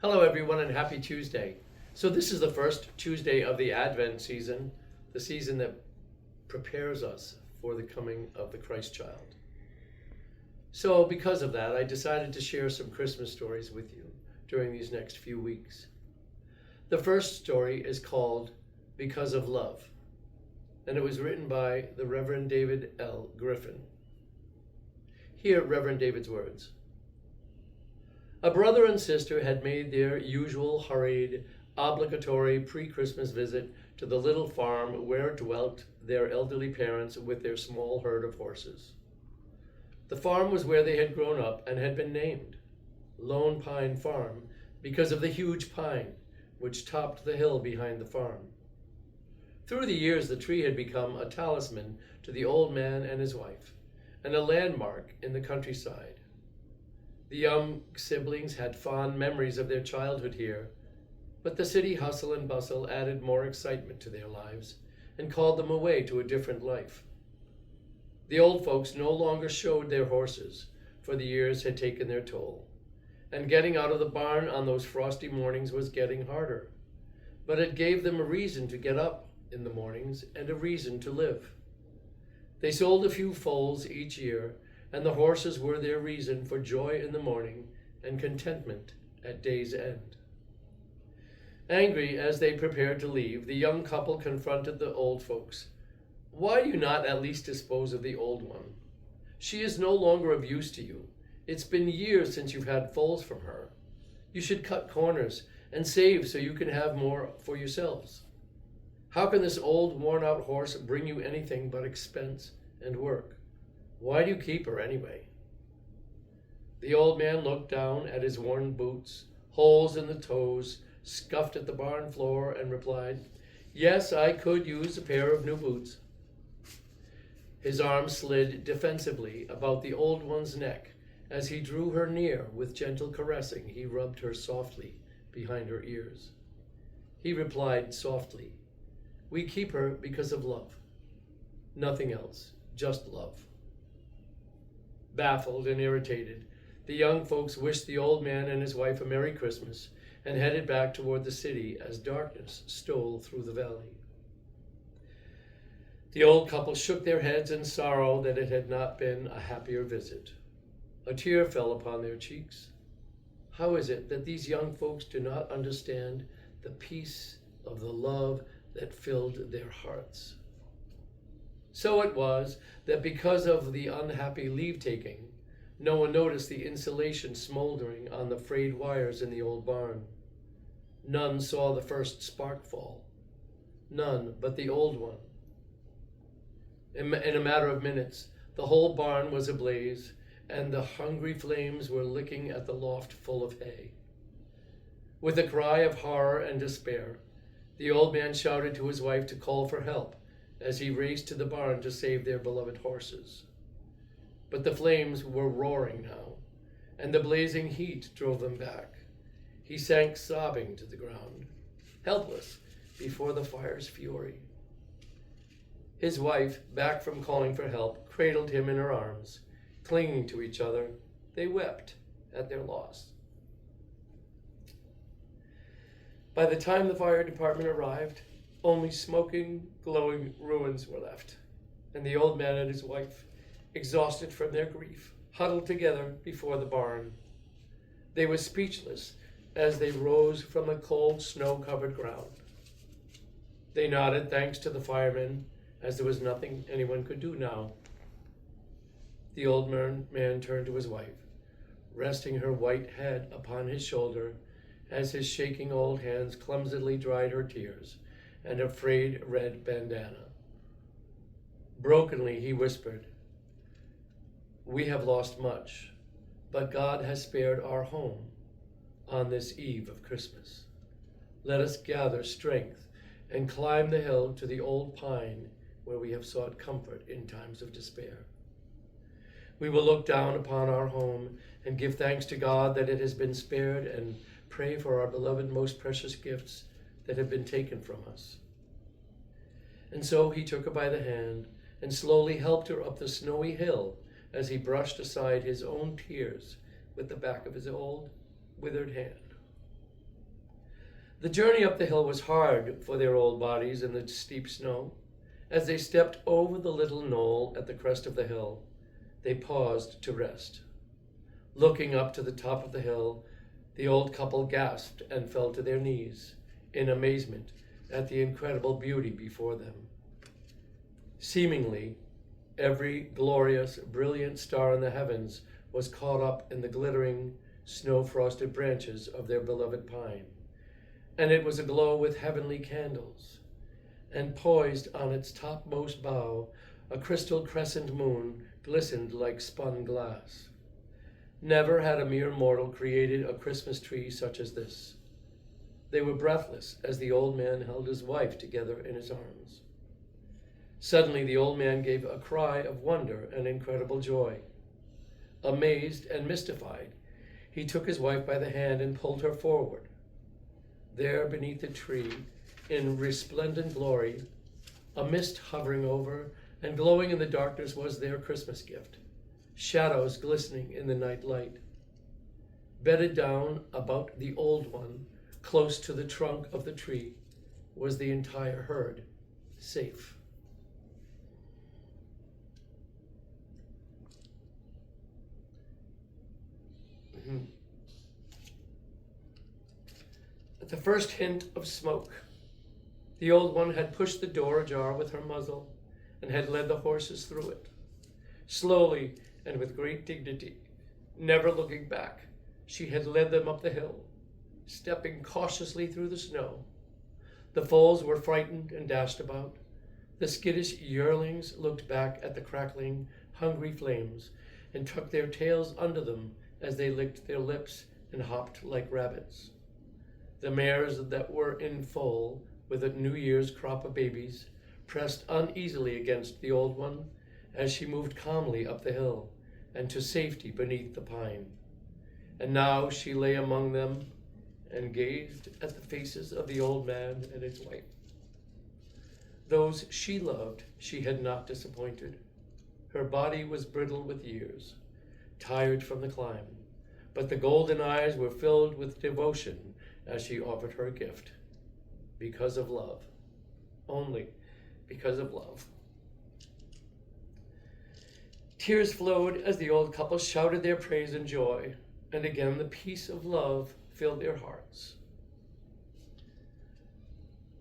Hello, everyone, and happy Tuesday. So, this is the first Tuesday of the Advent season, the season that prepares us for the coming of the Christ child. So, because of that, I decided to share some Christmas stories with you during these next few weeks. The first story is called Because of Love, and it was written by the Reverend David L. Griffin. Hear Reverend David's words. A brother and sister had made their usual hurried, obligatory pre-Christmas visit to the little farm where dwelt their elderly parents with their small herd of horses. The farm was where they had grown up and had been named Lone Pine Farm because of the huge pine which topped the hill behind the farm. Through the years, the tree had become a talisman to the old man and his wife, and a landmark in the countryside. The young siblings had fond memories of their childhood here, but the city hustle and bustle added more excitement to their lives and called them away to a different life. The old folks no longer showed their horses, for the years had taken their toll, and getting out of the barn on those frosty mornings was getting harder. But it gave them a reason to get up in the mornings and a reason to live. They sold a few foals each year, and the horses were their reason for joy in the morning and contentment at day's end. Angry as they prepared to leave, the young couple confronted the old folks. Why do you not at least dispose of the old one? She is no longer of use to you. It's been years since you've had foals from her. You should cut corners and save so you can have more for yourselves. How can this old, worn-out horse bring you anything but expense and work? Why do you keep her anyway? The old man looked down at his worn boots, holes in the toes, scuffed at the barn floor, and replied, Yes, I could use a pair of new boots. His arm slid defensively about the old one's neck. As he drew her near with gentle caressing, he rubbed her softly behind her ears. He replied softly, We keep her because of love. Nothing else, just love. Baffled and irritated, the young folks wished the old man and his wife a Merry Christmas and headed back toward the city as darkness stole through the valley. The old couple shook their heads in sorrow that it had not been a happier visit. A tear fell upon their cheeks. How is it that these young folks do not understand the peace of the love that filled their hearts? So it was that because of the unhappy leave-taking, no one noticed the insulation smoldering on the frayed wires in the old barn. None saw the first spark fall. None but the old one. In a matter of minutes, the whole barn was ablaze, and the hungry flames were licking at the loft full of hay. With a cry of horror and despair, the old man shouted to his wife to call for help as he raced to the barn to save their beloved horses. But the flames were roaring now, and the blazing heat drove them back. He sank sobbing to the ground, helpless before the fire's fury. His wife, back from calling for help, cradled him in her arms. Clinging to each other, they wept at their loss. By the time the fire department arrived, only smoking, glowing ruins were left, and the old man and his wife, exhausted from their grief, huddled together before the barn. They were speechless as they rose from the cold, snow-covered ground. They nodded thanks to the firemen, as there was nothing anyone could do now. The old man turned to his wife, resting her white head upon his shoulder as his shaking old hands clumsily dried her tears and a frayed red bandana. Brokenly, he whispered, We have lost much, but God has spared our home on this eve of Christmas. Let us gather strength and climb the hill to the old pine where we have sought comfort in times of despair. We will look down upon our home and give thanks to God that it has been spared and pray for our beloved most precious gifts that have been taken from us. And so he took her by the hand and slowly helped her up the snowy hill as he brushed aside his own tears with the back of his old withered hand. The journey up the hill was hard for their old bodies in the steep snow. As they stepped over the little knoll at the crest of the hill, they paused to rest. Looking up to the top of the hill, the old couple gasped and fell to their knees in amazement at the incredible beauty before them. Seemingly, every glorious, brilliant star in the heavens was caught up in the glittering, snow-frosted branches of their beloved pine, and it was aglow with heavenly candles. And poised on its topmost bough, a crystal crescent moon glistened like spun glass. Never had a mere mortal created a Christmas tree such as this. They were breathless as the old man held his wife together in his arms. Suddenly the old man gave a cry of wonder and incredible joy. Amazed and mystified, he took his wife by the hand and pulled her forward. There beneath the tree, in resplendent glory, a mist hovering over and glowing in the darkness, was their Christmas gift, shadows glistening in the night light. Bedded down about the old one, close to the trunk of the tree, was the entire herd, safe. At the first hint of smoke, the old one had pushed the door ajar with her muzzle and had led the horses through it. Slowly and with great dignity, never looking back, she had led them up the hill, stepping cautiously through the snow. The foals were frightened and dashed about. The skittish yearlings looked back at the crackling, hungry flames and tucked their tails under them as they licked their lips and hopped like rabbits. The mares that were in foal with a New Year's crop of babies pressed uneasily against the old one as she moved calmly up the hill and to safety beneath the pine. And now she lay among them and gazed at the faces of the old man and his wife. Those she loved, she had not disappointed. Her body was brittle with years, tired from the climb, but the golden eyes were filled with devotion as she offered her gift, because of love, only because of love. Tears flowed as the old couple shouted their praise and joy, and again the peace of love filled their hearts.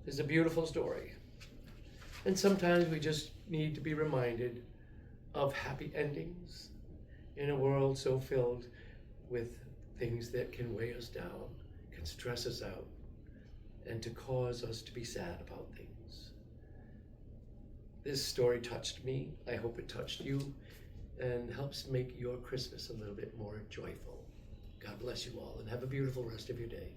It's a beautiful story, and sometimes we just need to be reminded of happy endings in a world so filled with things that can weigh us down, can stress us out, and to cause us to be sad about things. This story touched me. I hope it touched you and helps make your Christmas a little bit more joyful. God bless you all and have a beautiful rest of your day.